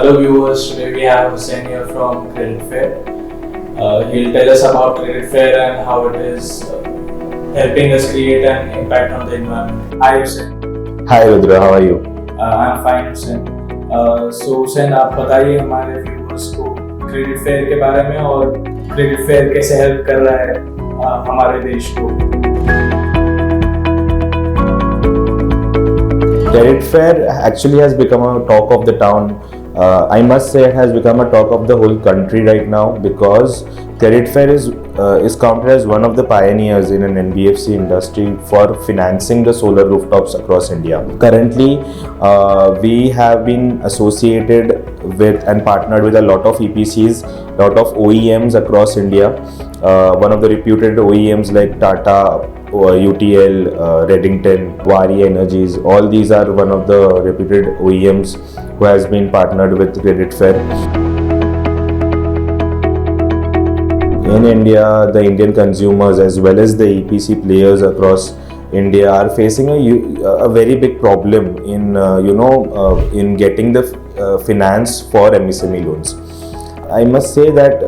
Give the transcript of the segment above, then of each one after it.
Hello viewers, today we have Tenure from Credit Fair. He'll tell us about Credit Fair and how it is helping us create an impact on the environment. Hi Hussein. Hi Rudra, how are you? I'm fine Hussein. So Hussein, आप बताइए हमारे viewers को Credit Fair के बारे में और Credit Fair कैसे help कर रहा है हमारे देश को. Credit Fair actually has become a talk of the town. I must say it has become a talk of the whole country right now because Credit Fair is counted as one of the pioneers in an NBFC industry for financing the solar rooftops across India. Currently, we have been associated with and partnered with a lot of EPCs, lot of OEMs across India. One of the reputed OEMs like Tata, UTL, Redington, Wari Energies, all these are one of the reputed OEMs who has been partnered with Credit Fair. In India, the Indian consumers as well as the EPC players across India are facing a very big problem in getting the finance for MSME loans. I must say that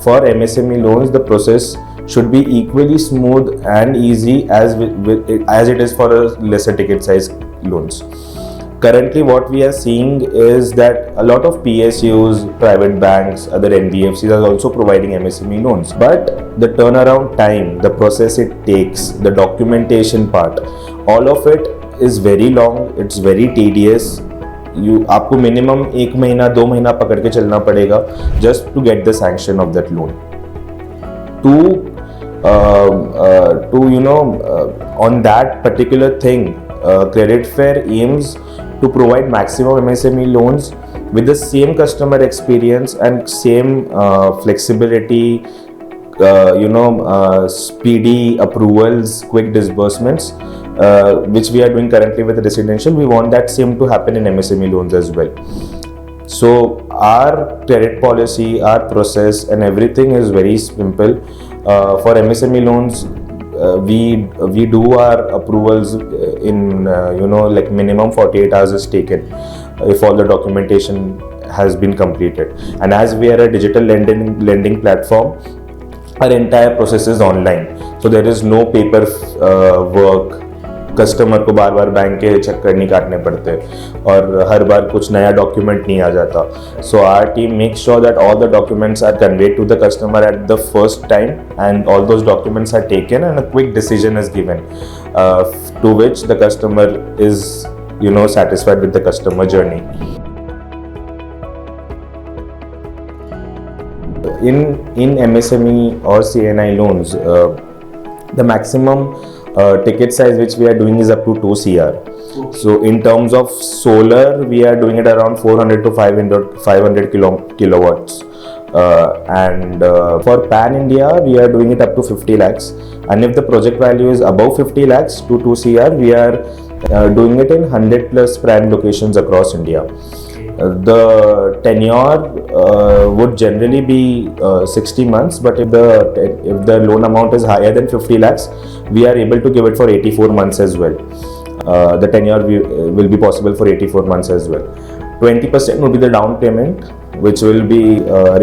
for MSME loans, the process should be equally smooth and easy as it is for lesser ticket size loans. Currently, what we are seeing is that a lot of PSUs, private banks, other NBFCs are also providing MSME loans. But the turnaround time, the process it takes, the documentation part, all of it is very long, it's very tedious. आपको minimum 1 महीना 2 महीना पकड़ के चलना पड़ेगा just to get the sanction of that loan. On that particular thing, Credit Fair aims to provide maximum MSME loans with the same customer experience and same flexibility, speedy approvals, quick disbursements, which we are doing currently with residential. We want that same to happen in MSME loans as well. So our credit policy, our process and everything is very simple. For MSME loans, we do our approvals in like minimum 48 hours is taken if all the documentation has been completed. And as we are a digital lending platform, our entire process is online. So there is no paper work. Customer को बार बार bank के चक्कर नहीं काटने पड़ते और हर बार कुछ नया document नहीं आ जाता. So our team make sure that all the documents are conveyed to the customer at the first time and all those documents are taken and a quick decision is given to which the customer is satisfied with the customer journey. In MSME or CNI loans, the maximum ticket size which we are doing is up to 2 CR. So in terms of solar, we are doing it around 400 to 500 kilowatts. And for Pan India, we are doing it up to 50 lakhs. And if the project value is above 50 lakhs to 2 CR, we are doing it in 100 plus prime locations across India. The tenure would generally be 60 months, but if the loan amount is higher than 50 lakhs, we are able to give it for 84 months as well. The tenure will be possible for 84 months as well. 20% will be the down payment, which will be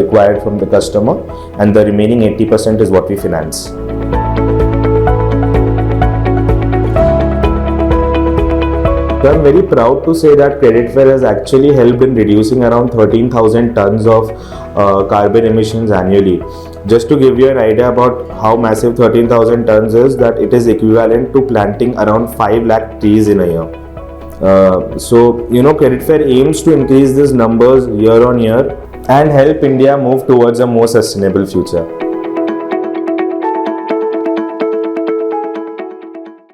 required from the customer, and the remaining 80% is what we finance. So I'm very proud to say that Credit Fair has actually helped in reducing around 13,000 tons of carbon emissions annually. Just to give you an idea about how massive 13,000 tons is, that it is equivalent to planting around 5 lakh trees in a year. Credit Fair aims to increase these numbers year on year and help India move towards a more sustainable future.